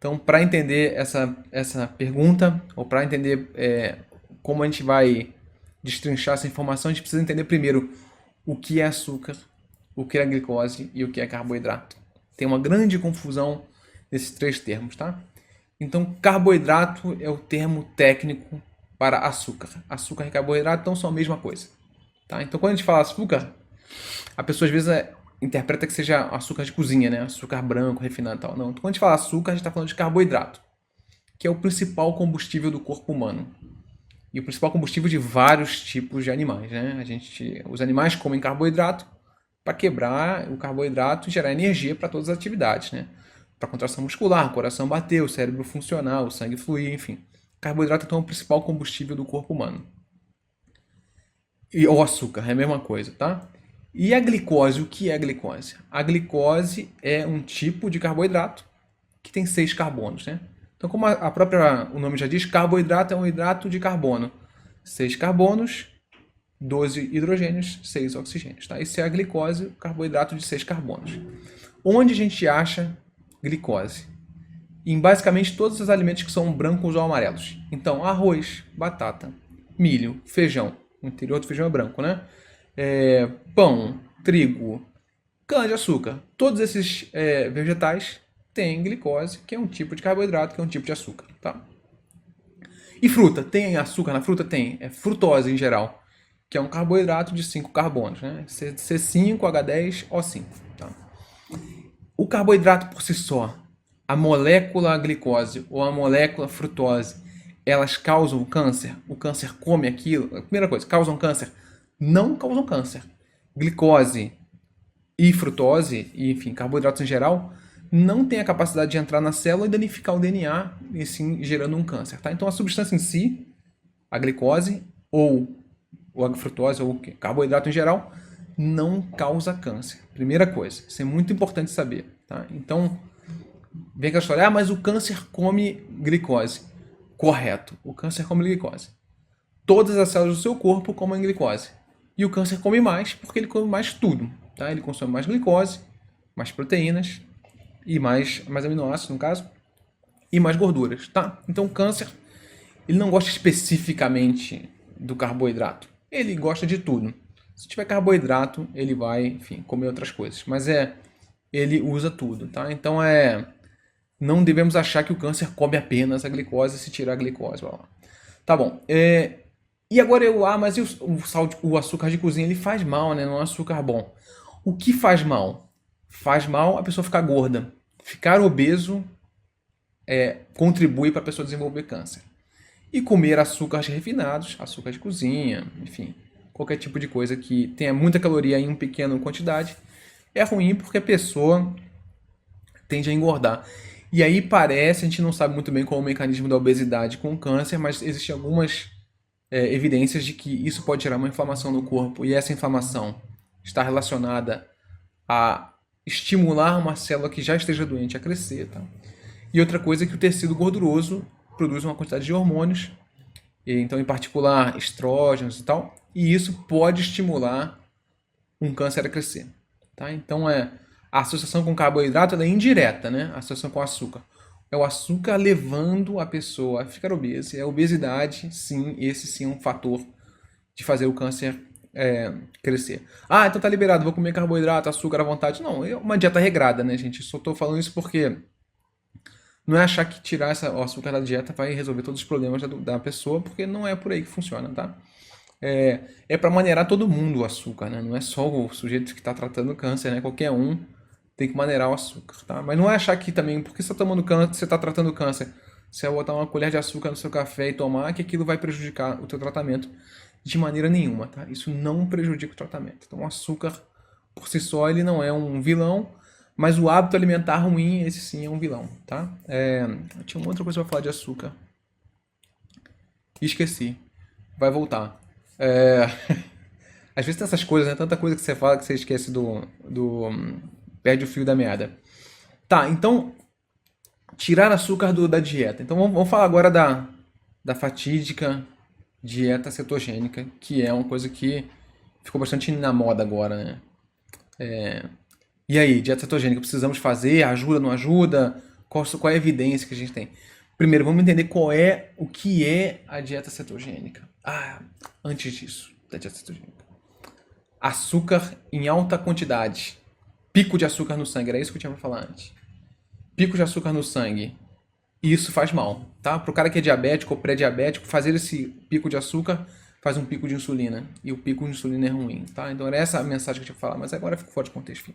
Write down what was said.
Então, para entender essa pergunta, ou para entender como a gente vai destrinchar essa informação, a gente precisa entender primeiro o que é açúcar, o que é glicose e o que é carboidrato. Tem uma grande confusão nesses três termos, tá? Então, carboidrato é o termo técnico para açúcar. Açúcar e carboidrato então são a mesma coisa. Tá? Então, quando a gente fala açúcar, a pessoa às vezes interpreta que seja açúcar de cozinha, né? Açúcar branco, refinado e tal. Não. Então, quando a gente fala açúcar, a gente está falando de carboidrato, que é o principal combustível do corpo humano. E o principal combustível de vários tipos de animais, né? Os animais comem carboidrato para quebrar o carboidrato e gerar energia para todas as atividades, né? Para contração muscular, o coração bater, o cérebro funcionar, o sangue fluir, enfim. Carboidrato então é o principal combustível do corpo humano. E o açúcar é a mesma coisa, tá? E a glicose, o que é a glicose? A glicose é um tipo de carboidrato que tem 6 carbonos, né? Então, como o nome já diz, carboidrato é um hidrato de carbono. 6 carbonos, 12 hidrogênios, 6 oxigênios. Tá? Isso é a glicose, carboidrato de 6 carbonos. Onde a gente acha glicose? Em basicamente todos os alimentos que são brancos ou amarelos. Então, arroz, batata, milho, feijão. O interior do feijão é branco, né? Pão, trigo, cana-de-açúcar. Todos esses vegetais têm glicose, que é um tipo de carboidrato, que é um tipo de açúcar. Tá? E fruta? Tem açúcar na fruta? Tem. É frutose em geral, que é um carboidrato de 5 carbonos. Né? C5, H10, O5. Tá? O carboidrato por si só, a molécula glicose ou a molécula frutose, elas causam câncer? O câncer come aquilo? A primeira coisa, causam câncer? Não causam câncer. Glicose e frutose, e enfim, carboidratos em geral, não tem a capacidade de entrar na célula e danificar o DNA, e sim gerando um câncer. Tá? Então a substância em si, a glicose ou a frutose ou o carboidrato em geral, não causa câncer. Primeira coisa, isso é muito importante saber. Tá? Então, vem aquela história, mas o câncer come glicose. Correto, o câncer come glicose. Todas as células do seu corpo comem glicose. E o câncer come mais porque ele come mais tudo. Tá? Ele consome mais glicose, mais proteínas e mais aminoácidos, no caso, e mais gorduras. Tá? Então o câncer ele não gosta especificamente do carboidrato. Ele gosta de tudo. Se tiver carboidrato, ele vai, enfim, comer outras coisas. Mas ele usa tudo. Tá? Então não devemos achar que o câncer come apenas a glicose se tirar a glicose. Tá bom. E agora mas o açúcar de cozinha ele faz mal, né? Não é um açúcar bom. O que faz mal? Faz mal a pessoa ficar gorda. Ficar obeso contribui para a pessoa desenvolver câncer. E comer açúcares refinados, açúcar de cozinha, enfim, qualquer tipo de coisa que tenha muita caloria em uma pequena quantidade, é ruim porque a pessoa tende a engordar. E aí a gente não sabe muito bem qual é o mecanismo da obesidade com o câncer, mas existem algumas evidências de que isso pode gerar uma inflamação no corpo e essa inflamação está relacionada a estimular uma célula que já esteja doente a crescer. Tá? E outra coisa é que o tecido gorduroso produz uma quantidade de hormônios, então em particular estrógenos e tal, e isso pode estimular um câncer a crescer. Tá? Então a associação com carboidrato é indireta, né? A associação com açúcar. É o açúcar levando a pessoa a ficar obesa. É a obesidade, sim, esse sim é um fator de fazer o câncer crescer. Então tá liberado, vou comer carboidrato, açúcar à vontade. Não, é uma dieta regrada, né, gente? Só tô falando isso porque não é achar que tirar o açúcar da dieta vai resolver todos os problemas da pessoa, porque não é por aí que funciona, tá? Para maneirar todo mundo o açúcar, né? Não é só o sujeito que está tratando câncer, né? Qualquer um tem que maneirar o açúcar, tá? Mas não é achar que também, porque você está tomando câncer, você está tratando câncer, você vai botar uma colher de açúcar no seu café e tomar, que aquilo vai prejudicar o teu tratamento de maneira nenhuma, tá? Isso não prejudica o tratamento. Então o açúcar, por si só, ele não é um vilão, mas o hábito alimentar ruim, esse sim é um vilão, tá? Tinha uma outra coisa para falar de açúcar. Esqueci. Vai voltar. Às vezes tem essas coisas, né? Tanta coisa que você fala que você esquece perde o fio da meada. Tá, então tirar açúcar da dieta. Então vamos falar agora da fatídica dieta cetogênica, que é uma coisa que ficou bastante na moda agora, né? E aí, dieta cetogênica, precisamos fazer? Ajuda, não ajuda? qual é a evidência que a gente tem? Primeiro, vamos entender o que é a dieta cetogênica. Antes disso, da dieta cetogênica. Açúcar em alta quantidade. Pico de açúcar no sangue, era isso que eu tinha pra falar antes. Pico de açúcar no sangue. Isso faz mal, tá? Pro cara que é diabético ou pré-diabético, fazer esse pico de açúcar faz um pico de insulina. E o pico de insulina é ruim, tá? Então era essa a mensagem que eu tinha que falar, mas agora ficou fora de contexto.